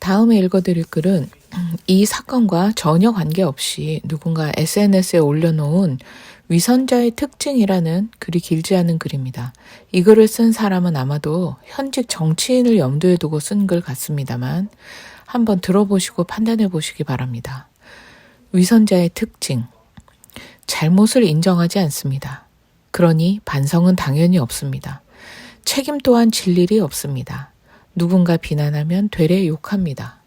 다음에 읽어드릴 글은 이 사건과 전혀 관계없이 누군가 SNS에 올려놓은 위선자의 특징이라는 글이 길지 않은 글입니다. 이 글을 쓴 사람은 아마도 현직 정치인을 염두에 두고 쓴 글 같습니다만 한번 들어보시고 판단해 보시기 바랍니다. 위선자의 특징. 잘못을 인정하지 않습니다. 그러니 반성은 당연히 없습니다. 책임 또한 질 일이 없습니다. 누군가 비난하면 되레 욕합니다.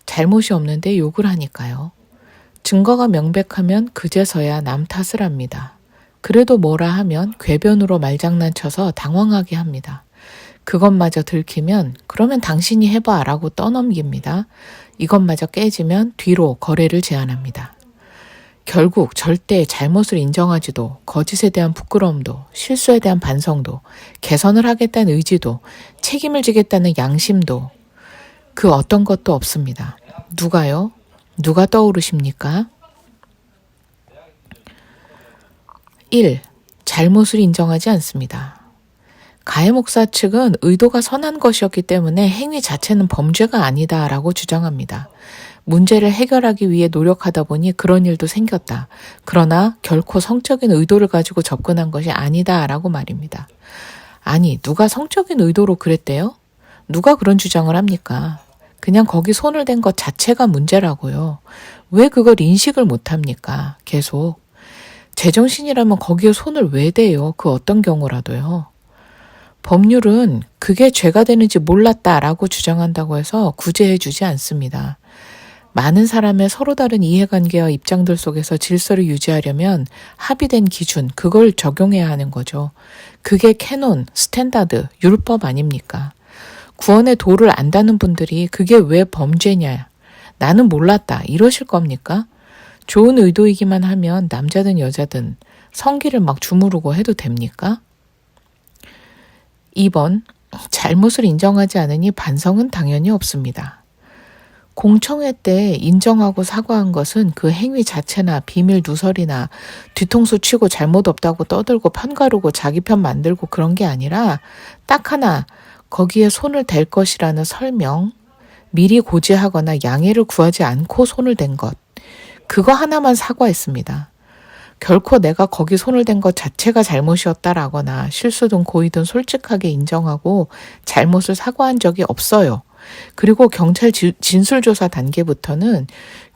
잘못이 없는데 욕을 하니까요. 증거가 명백하면 그제서야 남 탓을 합니다. 그래도 뭐라 하면 궤변으로 말장난쳐서 당황하게 합니다. 그것마저 들키면 그러면 당신이 해봐 라고 떠넘깁니다. 이것마저 깨지면 뒤로 거래를 제안합니다. 결국 절대 잘못을 인정하지도 거짓에 대한 부끄러움도 실수에 대한 반성도 개선을 하겠다는 의지도 책임을 지겠다는 양심도 그 어떤 것도 없습니다. 누가요? 누가 떠오르십니까? 1. 잘못을 인정하지 않습니다. 가해 목사 측은 의도가 선한 것이었기 때문에 행위 자체는 범죄가 아니다라고 주장합니다. 문제를 해결하기 위해 노력하다 보니 그런 일도 생겼다. 그러나 결코 성적인 의도를 가지고 접근한 것이 아니다라고 말입니다. 아니, 누가 성적인 의도로 그랬대요? 누가 그런 주장을 합니까? 그냥 거기 손을 댄 것 자체가 문제라고요. 왜 그걸 인식을 못합니까? 계속. 제정신이라면 거기에 손을 왜 대요? 그 어떤 경우라도요. 법률은 그게 죄가 되는지 몰랐다라고 주장한다고 해서 구제해주지 않습니다. 많은 사람의 서로 다른 이해관계와 입장들 속에서 질서를 유지하려면 합의된 기준, 그걸 적용해야 하는 거죠. 그게 캐논, 스탠다드, 율법 아닙니까? 구원의 도를 안다는 분들이 그게 왜 범죄냐, 나는 몰랐다 이러실 겁니까? 좋은 의도이기만 하면 남자든 여자든 성기를 막 주무르고 해도 됩니까? 2번, 잘못을 인정하지 않으니 반성은 당연히 없습니다. 공청회 때 인정하고 사과한 것은 그 행위 자체나 비밀 누설이나 뒤통수 치고 잘못 없다고 떠들고 편가르고 자기 편 만들고 그런 게 아니라 딱 하나 거기에 손을 댈 것이라는 설명, 미리 고지하거나 양해를 구하지 않고 손을 댄 것, 그거 하나만 사과했습니다. 결코 내가 거기 손을 댄 것 자체가 잘못이었다라거나 실수든 고의든 솔직하게 인정하고 잘못을 사과한 적이 없어요. 그리고 경찰 진술조사 단계부터는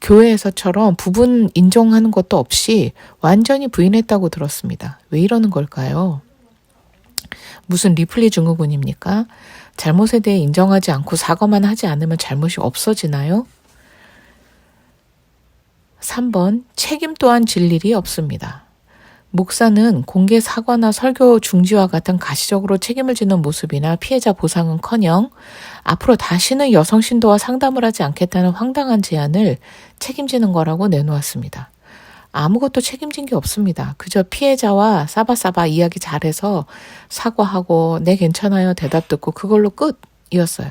교회에서처럼 부분 인정하는 것도 없이 완전히 부인했다고 들었습니다. 왜 이러는 걸까요? 무슨 리플리 증후군입니까? 잘못에 대해 인정하지 않고 사과만 하지 않으면 잘못이 없어지나요? 3번, 책임 또한 질 일이 없습니다. 목사는 공개 사과나 설교 중지와 같은 가시적으로 책임을 지는 모습이나 피해자 보상은커녕 앞으로 다시는 여성 신도와 상담을 하지 않겠다는 황당한 제안을 책임지는 거라고 내놓았습니다. 아무것도 책임진 게 없습니다. 그저 피해자와 싸바싸바 이야기 잘해서 사과하고 네 괜찮아요 대답 듣고 그걸로 끝이었어요.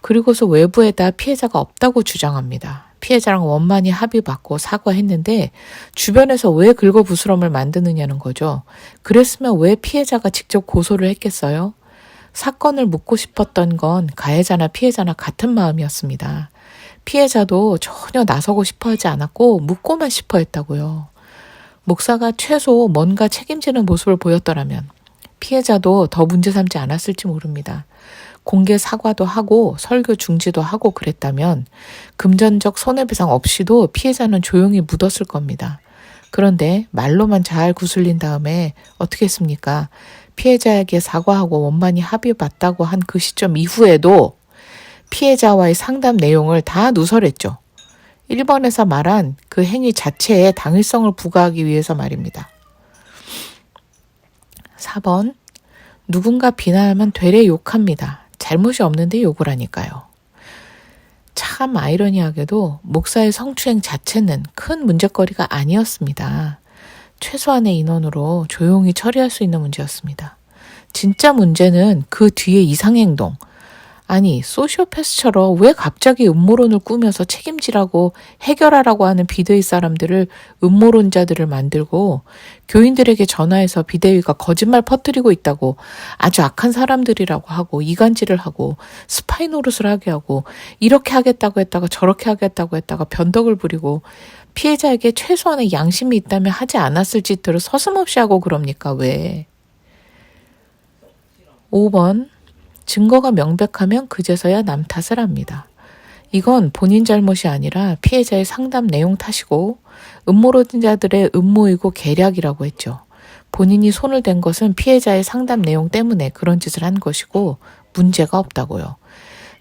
그리고서 외부에다 피해자가 없다고 주장합니다. 피해자랑 원만히 합의받고 사과했는데 주변에서 왜 긁어부스럼을 만드느냐는 거죠. 그랬으면 왜 피해자가 직접 고소를 했겠어요? 사건을 묻고 싶었던 건 가해자나 피해자나 같은 마음이었습니다. 피해자도 전혀 나서고 싶어 하지 않았고 묻고만 싶어 했다고요. 목사가 최소 뭔가 책임지는 모습을 보였더라면 피해자도 더 문제 삼지 않았을지 모릅니다. 공개 사과도 하고 설교 중지도 하고 그랬다면 금전적 손해배상 없이도 피해자는 조용히 묻었을 겁니다. 그런데 말로만 잘 구슬린 다음에 어떻게 했습니까? 피해자에게 사과하고 원만히 합의받다고 한 그 시점 이후에도 피해자와의 상담 내용을 다 누설했죠. 1번에서 말한 그 행위 자체에 당위성을 부과하기 위해서 말입니다. 4번, 누군가 비난하면 되레 욕합니다. 잘못이 없는데 욕을 하니까요. 참 아이러니하게도 목사의 성추행 자체는 큰 문제거리가 아니었습니다. 최소한의 인원으로 조용히 처리할 수 있는 문제였습니다. 진짜 문제는 그 뒤의 이상행동, 아니, 소시오패스처럼 왜 갑자기 음모론을 꾸며서 책임지라고 해결하라고 하는 비대위 사람들을 음모론자들을 만들고 교인들에게 전화해서 비대위가 거짓말 퍼뜨리고 있다고 아주 악한 사람들이라고 하고 이간질을 하고 스파이 노릇을 하게 하고 이렇게 하겠다고 했다가 저렇게 하겠다고 했다가 변덕을 부리고 피해자에게 최소한의 양심이 있다면 하지 않았을 짓들을 서슴없이 하고 그럽니까? 왜? 5번. 증거가 명백하면 그제서야 남 탓을 합니다. 이건 본인 잘못이 아니라 피해자의 상담 내용 탓이고 음모론자들의 음모이고 계략이라고 했죠. 본인이 손을 댄 것은 피해자의 상담 내용 때문에 그런 짓을 한 것이고 문제가 없다고요.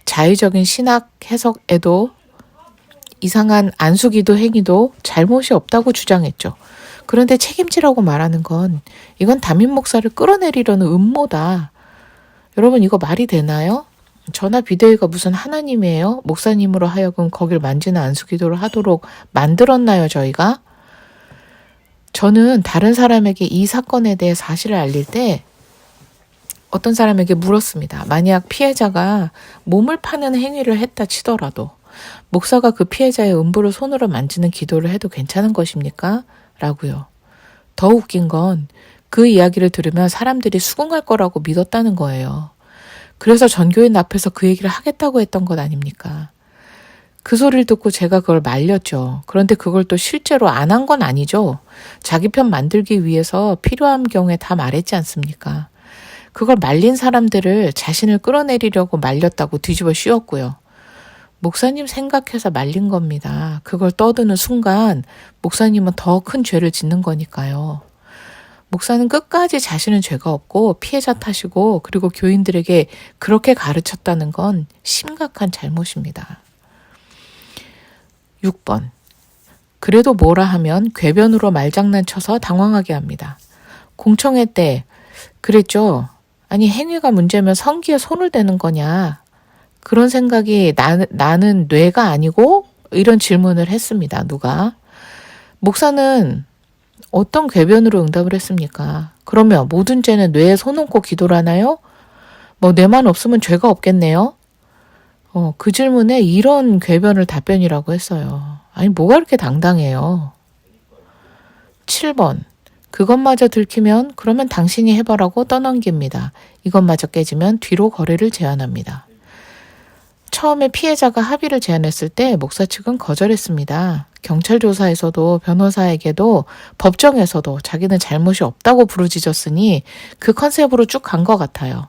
자의적인 신학 해석에도 이상한 안수기도 행위도 잘못이 없다고 주장했죠. 그런데 책임지라고 말하는 건 이건 담임 목사를 끌어내리려는 음모다. 여러분 이거 말이 되나요? 저나 비대위가 무슨 하나님이에요? 목사님으로 하여금 거길 만지는 안수기도를 하도록 만들었나요, 저희가? 저는 다른 사람에게 이 사건에 대해 사실을 알릴 때 어떤 사람에게 물었습니다. 만약 피해자가 몸을 파는 행위를 했다 치더라도 목사가 그 피해자의 음부를 손으로 만지는 기도를 해도 괜찮은 것입니까? 라고요. 더 웃긴 건 그 이야기를 들으면 사람들이 수긍할 거라고 믿었다는 거예요. 그래서 전교인 앞에서 그 얘기를 하겠다고 했던 것 아닙니까? 그 소리를 듣고 제가 그걸 말렸죠. 그런데 그걸 또 실제로 안 한 건 아니죠. 자기 편 만들기 위해서 필요한 경우에 다 말했지 않습니까? 그걸 말린 사람들을 자신을 끌어내리려고 말렸다고 뒤집어 씌웠고요. 목사님 생각해서 말린 겁니다. 그걸 떠드는 순간 목사님은 더 큰 죄를 짓는 거니까요. 목사는 끝까지 자신은 죄가 없고 피해자 탓이고 그리고 교인들에게 그렇게 가르쳤다는 건 심각한 잘못입니다. 6번. 그래도 뭐라 하면 궤변으로 말장난쳐서 당황하게 합니다. 공청회 때 그랬죠. 아니 행위가 문제면 성기에 손을 대는 거냐. 그런 생각이 나는 뇌가 아니고 이런 질문을 했습니다. 누가. 목사는 어떤 궤변으로 응답을 했습니까? 그러면 모든 죄는 뇌에 손 얹고 기도를 하나요? 뭐 뇌만 없으면 죄가 없겠네요? 그 질문에 이런 궤변을 답변이라고 했어요. 아니 뭐가 이렇게 당당해요? 7번. 그것마저 들키면 그러면 당신이 해봐라고 떠넘깁니다. 이것마저 깨지면 뒤로 거래를 제안합니다. 처음에 피해자가 합의를 제안했을 때 목사 측은 거절했습니다. 경찰 조사에서도 변호사에게도 법정에서도 자기는 잘못이 없다고 부르짖었으니 그 컨셉으로 쭉 간 것 같아요.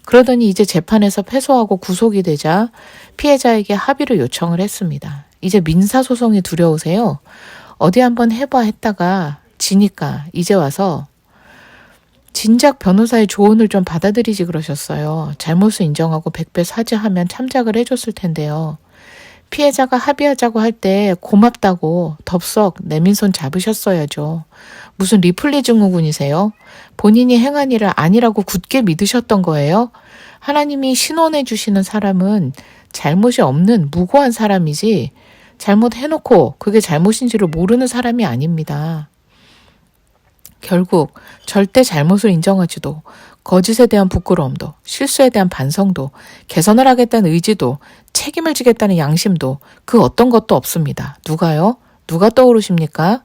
그러더니 이제 재판에서 패소하고 구속이 되자 피해자에게 합의를 요청을 했습니다. 이제 민사소송이 두려우세요? 어디 한번 해봐 했다가 지니까 이제 와서 진작 변호사의 조언을 좀 받아들이지 그러셨어요. 잘못을 인정하고 100배 사죄하면 참작을 해줬을 텐데요. 피해자가 합의하자고 할 때 고맙다고 덥석 내민손 잡으셨어야죠. 무슨 리플리 증후군이세요? 본인이 행한 일을 아니라고 굳게 믿으셨던 거예요? 하나님이 신원해 주시는 사람은 잘못이 없는 무고한 사람이지 잘못해놓고 그게 잘못인지를 모르는 사람이 아닙니다. 결국 절대 잘못을 인정하지도 거짓에 대한 부끄러움도 실수에 대한 반성도 개선을 하겠다는 의지도 책임을 지겠다는 양심도 그 어떤 것도 없습니다. 누가요? 누가 떠오르십니까?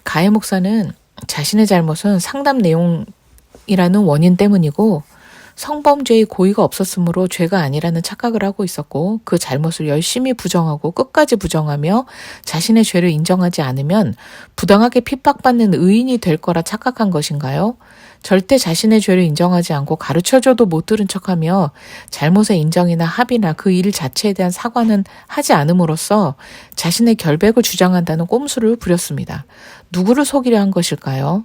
가해 목사는 자신의 잘못은 상담 내용이라는 원인 때문이고 성범죄의 고의가 없었으므로 죄가 아니라는 착각을 하고 있었고 그 잘못을 열심히 부정하고 끝까지 부정하며 자신의 죄를 인정하지 않으면 부당하게 핍박받는 의인이 될 거라 착각한 것인가요? 절대 자신의 죄를 인정하지 않고 가르쳐줘도 못 들은 척하며 잘못의 인정이나 합의나 그 일 자체에 대한 사과는 하지 않음으로써 자신의 결백을 주장한다는 꼼수를 부렸습니다. 누구를 속이려 한 것일까요?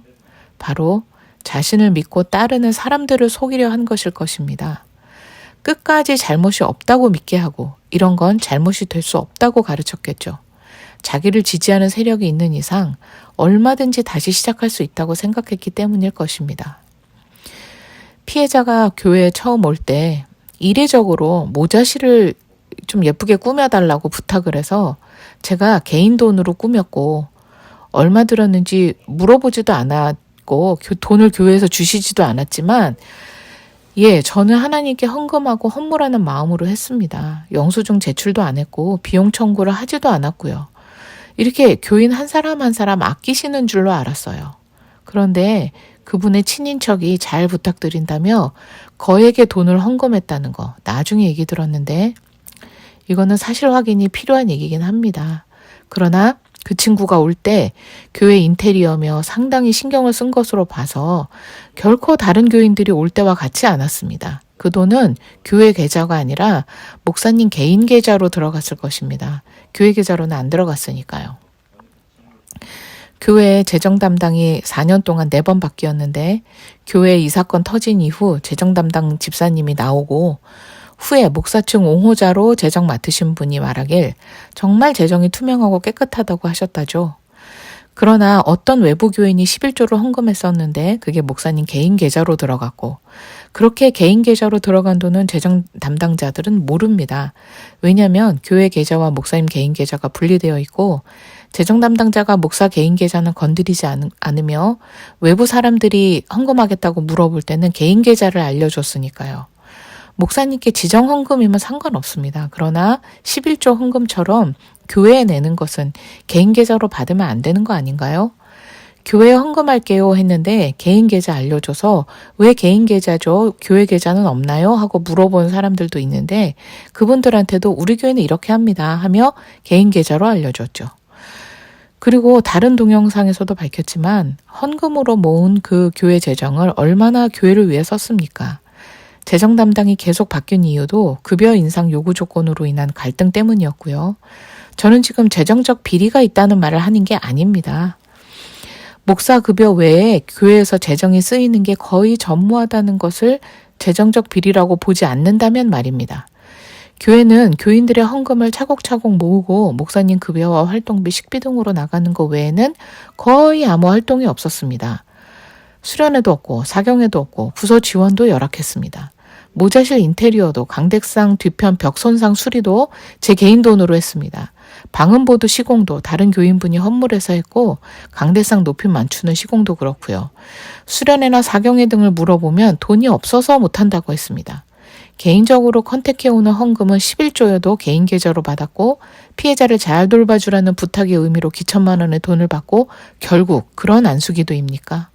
바로 자신을 믿고 따르는 사람들을 속이려 한 것일 것입니다. 끝까지 잘못이 없다고 믿게 하고 이런 건 잘못이 될 수 없다고 가르쳤겠죠. 자기를 지지하는 세력이 있는 이상 얼마든지 다시 시작할 수 있다고 생각했기 때문일 것입니다. 피해자가 교회에 처음 올 때 이례적으로 모자실을 좀 예쁘게 꾸며달라고 부탁을 해서 제가 개인 돈으로 꾸몄고 얼마 들었는지 물어보지도 않았고 않았고 돈을 교회에서 주시지도 않았지만 저는 하나님께 헌금하고 헌물하는 마음으로 했습니다. 영수증 제출도 안 했고 비용 청구를 하지도 않았고요. 이렇게 교인 한 사람 한 사람 아끼시는 줄로 알았어요. 그런데 그분의 친인척이 잘 부탁드린다며 거액의 돈을 헌금했다는 거 나중에 얘기 들었는데 이거는 사실 확인이 필요한 얘기긴 합니다. 그러나 그 친구가 올 때 교회 인테리어며 상당히 신경을 쓴 것으로 봐서 결코 다른 교인들이 올 때와 같지 않았습니다. 그 돈은 교회 계좌가 아니라 목사님 개인 계좌로 들어갔을 것입니다. 교회 계좌로는 안 들어갔으니까요. 교회 재정 담당이 4년 동안 4번 바뀌었는데 교회 이 사건 터진 이후 재정 담당 집사님이 나오고 후에 목사층 옹호자로 재정 맡으신 분이 말하길 정말 재정이 투명하고 깨끗하다고 하셨다죠. 그러나 어떤 외부 교인이 11조를 헌금했었는데 그게 목사님 개인 계좌로 들어갔고 그렇게 개인 계좌로 들어간 돈은 재정 담당자들은 모릅니다. 왜냐하면 교회 계좌와 목사님 개인 계좌가 분리되어 있고 재정 담당자가 목사 개인 계좌는 건드리지 않으며 외부 사람들이 헌금하겠다고 물어볼 때는 개인 계좌를 알려줬으니까요. 목사님께 지정 헌금이면 상관없습니다. 그러나 11조 헌금처럼 교회에 내는 것은 개인 계좌로 받으면 안 되는 거 아닌가요? 교회에 헌금할게요 했는데 개인 계좌 알려줘서 왜 개인 계좌죠? 교회 계좌는 없나요? 하고 물어본 사람들도 있는데 그분들한테도 우리 교회는 이렇게 합니다 하며 개인 계좌로 알려줬죠. 그리고 다른 동영상에서도 밝혔지만 헌금으로 모은 그 교회 재정을 얼마나 교회를 위해 썼습니까? 재정 담당이 계속 바뀐 이유도 급여 인상 요구 조건으로 인한 갈등 때문이었고요. 저는 지금 재정적 비리가 있다는 말을 하는 게 아닙니다. 목사 급여 외에 교회에서 재정이 쓰이는 게 거의 전무하다는 것을 재정적 비리라고 보지 않는다면 말입니다. 교회는 교인들의 헌금을 차곡차곡 모으고 목사님 급여와 활동비, 식비 등으로 나가는 것 외에는 거의 아무 활동이 없었습니다. 수련회도 없고 사경회도 없고 부서 지원도 열악했습니다. 모자실 인테리어도 강대상 뒤편 벽 손상 수리도 제 개인 돈으로 했습니다. 방음보드 시공도 다른 교인분이 헌물해서 했고 강대상 높임 맞추는 시공도 그렇고요. 수련회나 사경회 등을 물어보면 돈이 없어서 못한다고 했습니다. 개인적으로 컨택해오는 헌금은 11조여도 개인 계좌로 받았고 피해자를 잘 돌봐주라는 부탁의 의미로 기천만 원의 돈을 받고 결국 그런 안수기도입니까?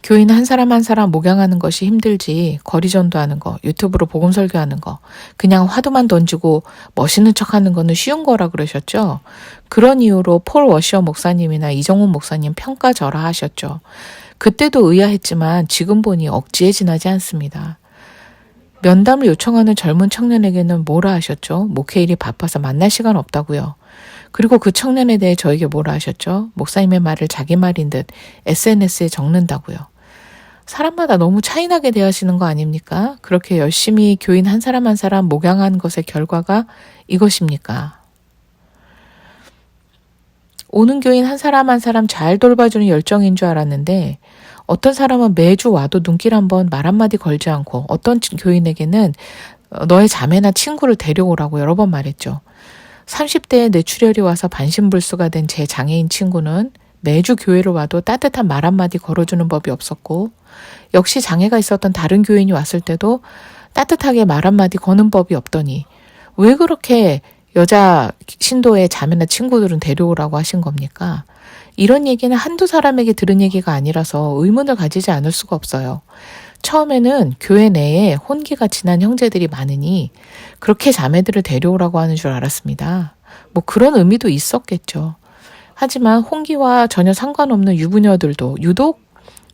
교인 한 사람 한 사람 목양하는 것이 힘들지 거리 전도하는 거, 유튜브로 복음 설교하는 거, 그냥 화두만 던지고 멋있는 척하는 거는 쉬운 거라 그러셨죠. 그런 이유로 폴 워셔 목사님이나 이정훈 목사님 평가절하 하셨죠. 그때도 의아했지만 지금 보니 억지에 지나지 않습니다. 면담을 요청하는 젊은 청년에게는 뭐라 하셨죠? 목회일이 바빠서 만날 시간 없다고요. 그리고 그 청년에 대해 저에게 뭐라 하셨죠? 목사님의 말을 자기 말인 듯 SNS에 적는다고요. 사람마다 너무 차이나게 대하시는 거 아닙니까? 그렇게 열심히 교인 한 사람 한 사람 목양한 것의 결과가 이것입니까? 오는 교인 한 사람 한 사람 잘 돌봐주는 열정인 줄 알았는데 어떤 사람은 매주 와도 눈길 한번 말 한마디 걸지 않고 어떤 교인에게는 너의 자매나 친구를 데려오라고 여러 번 말했죠. 30대에 뇌출혈이 와서 반신불수가 된 제 장애인 친구는 매주 교회로 와도 따뜻한 말 한마디 걸어주는 법이 없었고 역시 장애가 있었던 다른 교인이 왔을 때도 따뜻하게 말 한마디 거는 법이 없더니 왜 그렇게 여자 신도의 자매나 친구들은 데려오라고 하신 겁니까? 이런 얘기는 한두 사람에게 들은 얘기가 아니라서 의문을 가지지 않을 수가 없어요. 처음에는 교회 내에 혼기가 진한 형제들이 많으니 그렇게 자매들을 데려오라고 하는 줄 알았습니다. 뭐 그런 의미도 있었겠죠. 하지만 혼기와 전혀 상관없는 유부녀들도 유독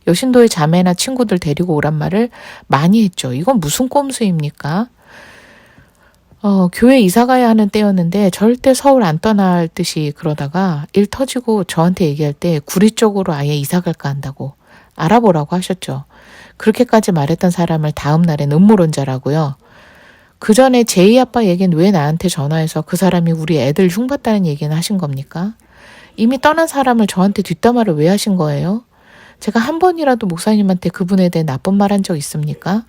여신도의 자매나 친구들 데리고 오란 말을 많이 했죠. 이건 무슨 꼼수입니까? 교회 이사 가야 하는 때였는데 절대 서울 안 떠날 듯이 그러다가 일 터지고 저한테 얘기할 때 구리 쪽으로 아예 이사 갈까 한다고 알아보라고 하셨죠. 그렇게까지 말했던 사람을 다음 날엔 음모론자라고요. 그 전에 제이 아빠 얘기는 왜 나한테 전화해서 그 사람이 우리 애들 흉봤다는 얘기는 하신 겁니까? 이미 떠난 사람을 저한테 뒷담화를 왜 하신 거예요? 제가 한 번이라도 목사님한테 그분에 대해 나쁜 말 한 적 있습니까?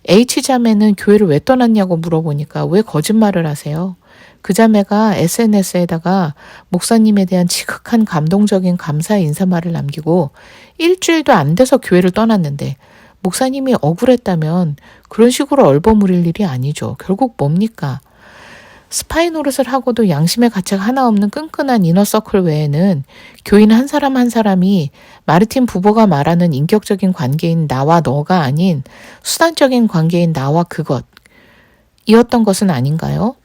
H자매는 교회를 왜 떠났냐고 물어보니까 왜 거짓말을 하세요? 그 자매가 SNS에다가 목사님에 대한 지극한 감동적인 감사의 인사말을 남기고 일주일도 안 돼서 교회를 떠났는데 목사님이 억울했다면 그런 식으로 얼버무릴 일이 아니죠. 결국 뭡니까? 스파이 노릇을 하고도 양심의 가책 하나 없는 끈끈한 이너서클 외에는 교인 한 사람 한 사람이 마르틴 부보가 말하는 인격적인 관계인 나와 너가 아닌 수단적인 관계인 나와 그것 이었던 것은 아닌가요?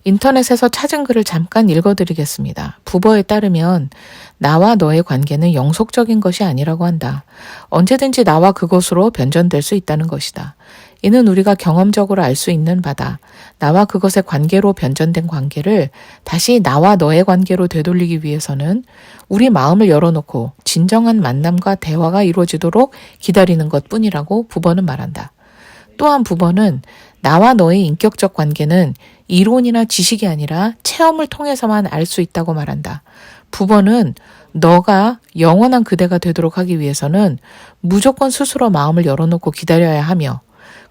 인터넷에서 찾은 글을 잠깐 읽어드리겠습니다. 부버에 따르면 나와 너의 관계는 영속적인 것이 아니라고 한다. 언제든지 나와 그것으로 변전될 수 있다는 것이다. 이는 우리가 경험적으로 알 수 있는 바다. 나와 그것의 관계로 변전된 관계를 다시 나와 너의 관계로 되돌리기 위해서는 우리 마음을 열어놓고 진정한 만남과 대화가 이루어지도록 기다리는 것뿐이라고 부버는 말한다. 또한 부버는 나와 너의 인격적 관계는 이론이나 지식이 아니라 체험을 통해서만 알 수 있다고 말한다. 부버는 너가 영원한 그대가 되도록 하기 위해서는 무조건 스스로 마음을 열어놓고 기다려야 하며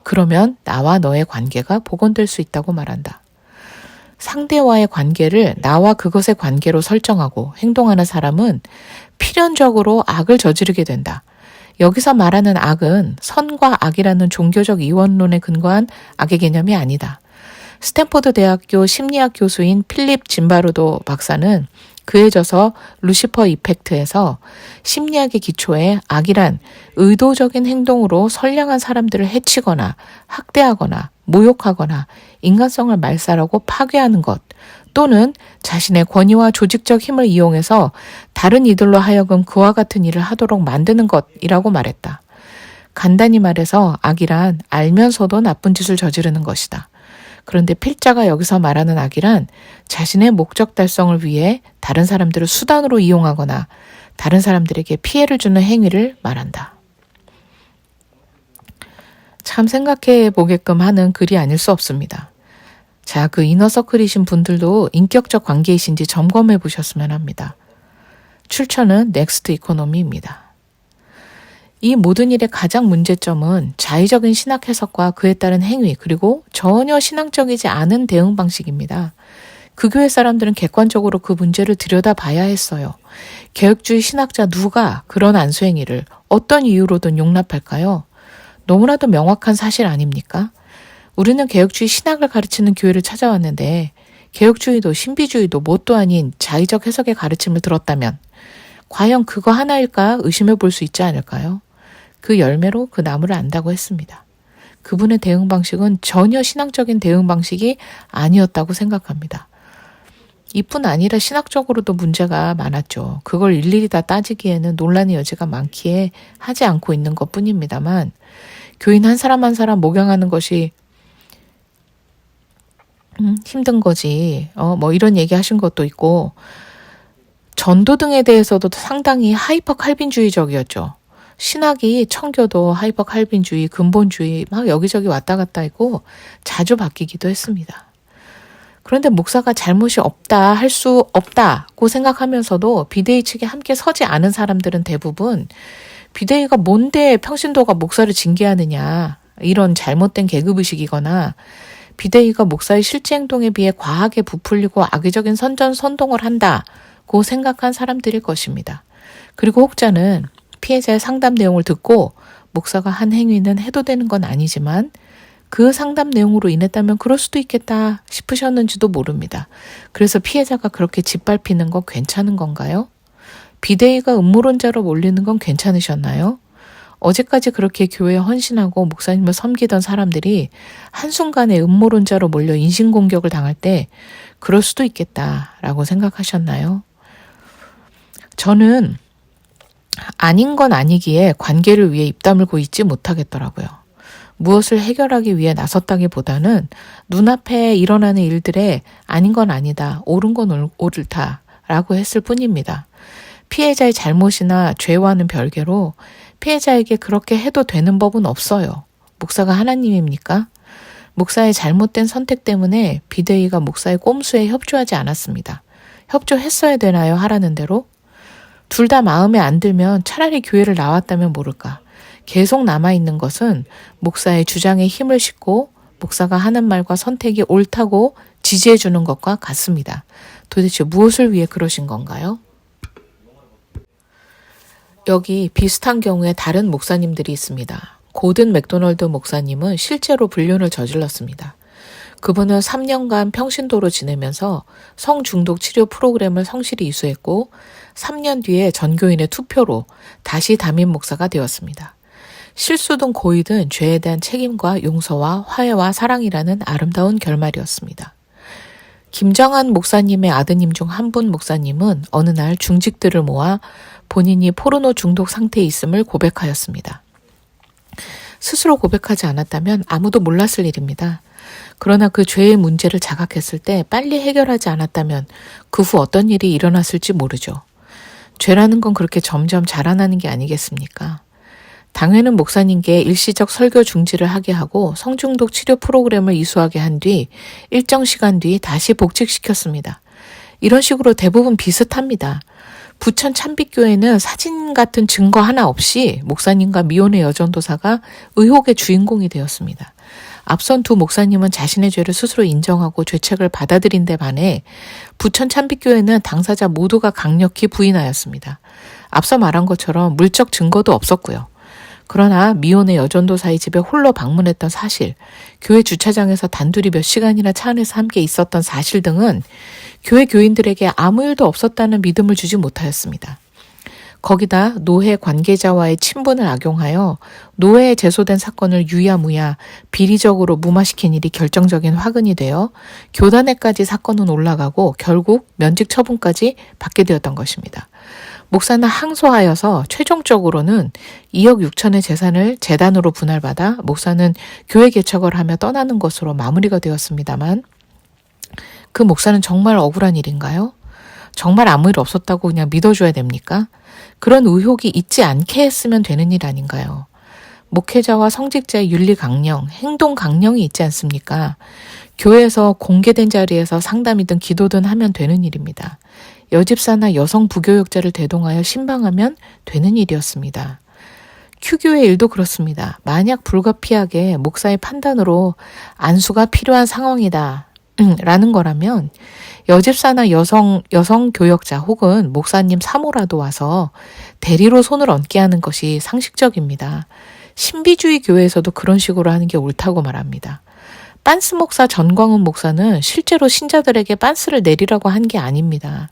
그러면 나와 너의 관계가 복원될 수 있다고 말한다. 상대와의 관계를 나와 그것의 관계로 설정하고 행동하는 사람은 필연적으로 악을 저지르게 된다. 여기서 말하는 악은 선과 악이라는 종교적 이원론에 근거한 악의 개념이 아니다. 스탠포드 대학교 심리학 교수인 필립 짐바르도 박사는 그에 져서 루시퍼 이펙트에서 심리학의 기초에 악이란 의도적인 행동으로 선량한 사람들을 해치거나 학대하거나 모욕하거나 인간성을 말살하고 파괴하는 것 또는 자신의 권위와 조직적 힘을 이용해서 다른 이들로 하여금 그와 같은 일을 하도록 만드는 것이라고 말했다. 간단히 말해서 악이란 알면서도 나쁜 짓을 저지르는 것이다. 그런데 필자가 여기서 말하는 악이란 자신의 목적 달성을 위해 다른 사람들을 수단으로 이용하거나 다른 사람들에게 피해를 주는 행위를 말한다. 참 생각해 보게끔 하는 글이 아닐 수 없습니다. 자, 그 이너서클이신 분들도 인격적 관계이신지 점검해 보셨으면 합니다. 출처는 넥스트 이코노미입니다. 이 모든 일의 가장 문제점은 자의적인 신학 해석과 그에 따른 행위 그리고 전혀 신앙적이지 않은 대응 방식입니다. 그 교회 사람들은 객관적으로 그 문제를 들여다봐야 했어요. 개혁주의 신학자 누가 그런 안수행위를 어떤 이유로든 용납할까요? 너무나도 명확한 사실 아닙니까? 우리는 개혁주의 신학을 가르치는 교회를 찾아왔는데 개혁주의도 신비주의도 뭣도 아닌 자의적 해석의 가르침을 들었다면 과연 그거 하나일까 의심해 볼 수 있지 않을까요? 그 열매로 그 나무를 안다고 했습니다. 그분의 대응 방식은 전혀 신앙적인 대응 방식이 아니었다고 생각합니다. 이뿐 아니라 신학적으로도 문제가 많았죠. 그걸 일일이 다 따지기에는 논란의 여지가 많기에 하지 않고 있는 것뿐입니다만 교인 한 사람 한 사람 목양하는 것이 힘든 거지. 뭐 이런 얘기 하신 것도 있고 전도 등에 대해서도 상당히 하이퍼 칼빈주의적이었죠. 신학이 청교도, 하이퍼 칼빈주의, 근본주의 막 여기저기 왔다 갔다 했고 자주 바뀌기도 했습니다. 그런데 목사가 잘못이 없다, 할 수 없다고 생각하면서도 비대위 측에 함께 서지 않은 사람들은 대부분 비대위가 뭔데 평신도가 목사를 징계하느냐 이런 잘못된 계급의식이거나 비대위가 목사의 실제 행동에 비해 과하게 부풀리고 악의적인 선전선동을 한다고 생각한 사람들일 것입니다. 그리고 혹자는 피해자의 상담 내용을 듣고 목사가 한 행위는 해도 되는 건 아니지만 그 상담 내용으로 인했다면 그럴 수도 있겠다 싶으셨는지도 모릅니다. 그래서 피해자가 그렇게 짓밟히는 건 괜찮은 건가요? 비대위가 음모론자로 몰리는 건 괜찮으셨나요? 어제까지 그렇게 교회에 헌신하고 목사님을 섬기던 사람들이 한순간에 음모론자로 몰려 인신공격을 당할 때 그럴 수도 있겠다라고 생각하셨나요? 저는 아닌 건 아니기에 관계를 위해 입 다물고 있지 못하겠더라고요. 무엇을 해결하기 위해 나섰다기보다는 눈앞에 일어나는 일들에 아닌 건 아니다, 옳은 건 옳다라고 했을 뿐입니다. 피해자의 잘못이나 죄와는 별개로 피해자에게 그렇게 해도 되는 법은 없어요. 목사가 하나님입니까? 목사의 잘못된 선택 때문에 비대위가 목사의 꼼수에 협조하지 않았습니다. 협조했어야 되나요? 하라는 대로? 둘 다 마음에 안 들면 차라리 교회를 나왔다면 모를까. 계속 남아있는 것은 목사의 주장에 힘을 싣고 목사가 하는 말과 선택이 옳다고 지지해 주는 것과 같습니다. 도대체 무엇을 위해 그러신 건가요? 여기 비슷한 경우에 다른 목사님들이 있습니다. 고든 맥도널드 목사님은 실제로 불륜을 저질렀습니다. 그분은 3년간 평신도로 지내면서 성중독 치료 프로그램을 성실히 이수했고 3년 뒤에 전교인의 투표로 다시 담임 목사가 되었습니다. 실수든 고의든 죄에 대한 책임과 용서와 화해와 사랑이라는 아름다운 결말이었습니다. 김정한 목사님의 아드님 중 한 분 목사님은 어느 날 중직들을 모아 본인이 포르노 중독 상태에 있음을 고백하였습니다. 스스로 고백하지 않았다면 아무도 몰랐을 일입니다. 그러나 그 죄의 문제를 자각했을 때 빨리 해결하지 않았다면 그 후 어떤 일이 일어났을지 모르죠. 죄라는 건 그렇게 점점 자라나는 게 아니겠습니까? 당회는 목사님께 일시적 설교 중지를 하게 하고 성중독 치료 프로그램을 이수하게 한 뒤 일정 시간 뒤 다시 복직시켰습니다. 이런 식으로 대부분 비슷합니다. 부천 찬빛교회는 사진 같은 증거 하나 없이 목사님과 미혼의 여전도사가 의혹의 주인공이 되었습니다. 앞선 두 목사님은 자신의 죄를 스스로 인정하고 죄책을 받아들인 데 반해 부천 찬빛교회는 당사자 모두가 강력히 부인하였습니다. 앞서 말한 것처럼 물적 증거도 없었고요. 그러나 미혼의 여전도사의 집에 홀로 방문했던 사실, 교회 주차장에서 단둘이 몇 시간이나 차 안에서 함께 있었던 사실 등은 교회 교인들에게 아무 일도 없었다는 믿음을 주지 못하였습니다. 거기다 노회 관계자와의 친분을 악용하여 노회에 제소된 사건을 유야무야 비리적으로 무마시킨 일이 결정적인 화근이 되어 교단에까지 사건은 올라가고 결국 면직 처분까지 받게 되었던 것입니다. 목사는 항소하여서 최종적으로는 2억 6천의 재산을 재단으로 분할받아 목사는 교회 개척을 하며 떠나는 것으로 마무리가 되었습니다만 그 목사는 정말 억울한 일인가요? 정말 아무 일 없었다고 그냥 믿어줘야 됩니까? 그런 의혹이 있지 않게 했으면 되는 일 아닌가요? 목회자와 성직자의 윤리 강령, 행동 강령이 있지 않습니까? 교회에서 공개된 자리에서 상담이든 기도든 하면 되는 일입니다. 여집사나 여성 부교역자를 대동하여 신방하면 되는 일이었습니다. 큐교의 일도 그렇습니다. 만약 불가피하게 목사의 판단으로 안수가 필요한 상황이다 라는 거라면 여집사나 여성 교역자 혹은 목사님 사모라도 와서 대리로 손을 얹게 하는 것이 상식적입니다. 신비주의 교회에서도 그런 식으로 하는 게 옳다고 말합니다. 빤스 목사 전광훈 목사는 실제로 신자들에게 빤스를 내리라고 한 게 아닙니다.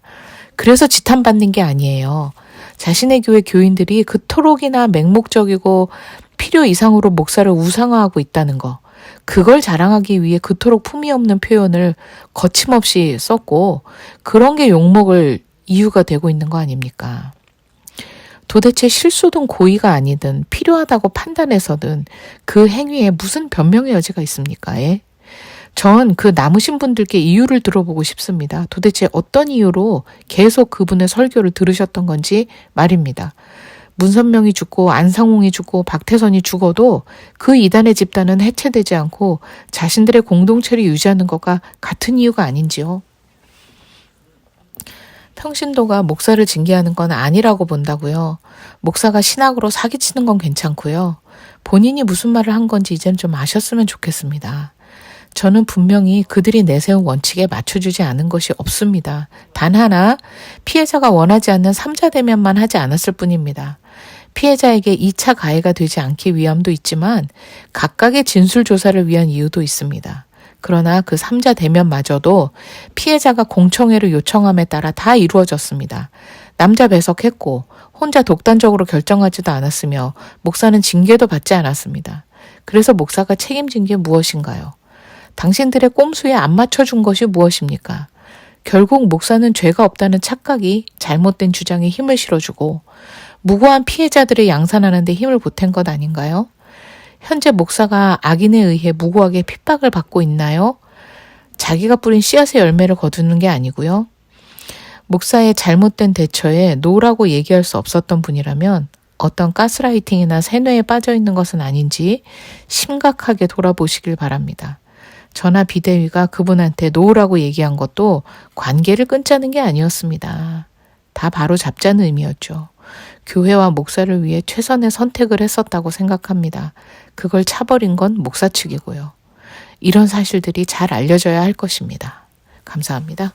그래서 지탄받는 게 아니에요. 자신의 교회 교인들이 그토록이나 맹목적이고 필요 이상으로 목사를 우상화하고 있다는 거. 그걸 자랑하기 위해 그토록 품위 없는 표현을 거침없이 썼고 그런 게 욕먹을 이유가 되고 있는 거 아닙니까? 도대체 실수든 고의가 아니든 필요하다고 판단해서든 그 행위에 무슨 변명의 여지가 있습니까? 예? 전 그 남으신 분들께 이유를 들어보고 싶습니다. 도대체 어떤 이유로 계속 그분의 설교를 들으셨던 건지 말입니다. 문선명이 죽고 안상홍이 죽고 박태선이 죽어도 그 이단의 집단은 해체되지 않고 자신들의 공동체를 유지하는 것과 같은 이유가 아닌지요. 평신도가 목사를 징계하는 건 아니라고 본다고요. 목사가 신학으로 사기치는 건 괜찮고요. 본인이 무슨 말을 한 건지 이젠 좀 아셨으면 좋겠습니다. 저는 분명히 그들이 내세운 원칙에 맞춰주지 않은 것이 없습니다. 단 하나, 피해자가 원하지 않는 3자 대면만 하지 않았을 뿐입니다. 피해자에게 2차 가해가 되지 않기 위함도 있지만 각각의 진술 조사를 위한 이유도 있습니다. 그러나 그 3자 대면마저도 피해자가 공청회를 요청함에 따라 다 이루어졌습니다. 남자 배석했고 혼자 독단적으로 결정하지도 않았으며 목사는 징계도 받지 않았습니다. 그래서 목사가 책임진 게 무엇인가요? 당신들의 꼼수에 안 맞춰준 것이 무엇입니까? 결국 목사는 죄가 없다는 착각이 잘못된 주장에 힘을 실어주고 무고한 피해자들을 양산하는 데 힘을 보탠 것 아닌가요? 현재 목사가 악인에 의해 무고하게 핍박을 받고 있나요? 자기가 뿌린 씨앗의 열매를 거두는 게 아니고요. 목사의 잘못된 대처에 노라고 얘기할 수 없었던 분이라면 어떤 가스라이팅이나 세뇌에 빠져 있는 것은 아닌지 심각하게 돌아보시길 바랍니다. 저나 비대위가 그분한테 노라고 얘기한 것도 관계를 끊자는 게 아니었습니다. 다 바로 잡자는 의미였죠. 교회와 목사를 위해 최선의 선택을 했었다고 생각합니다. 그걸 차버린 건 목사 측이고요. 이런 사실들이 잘 알려져야 할 것입니다. 감사합니다.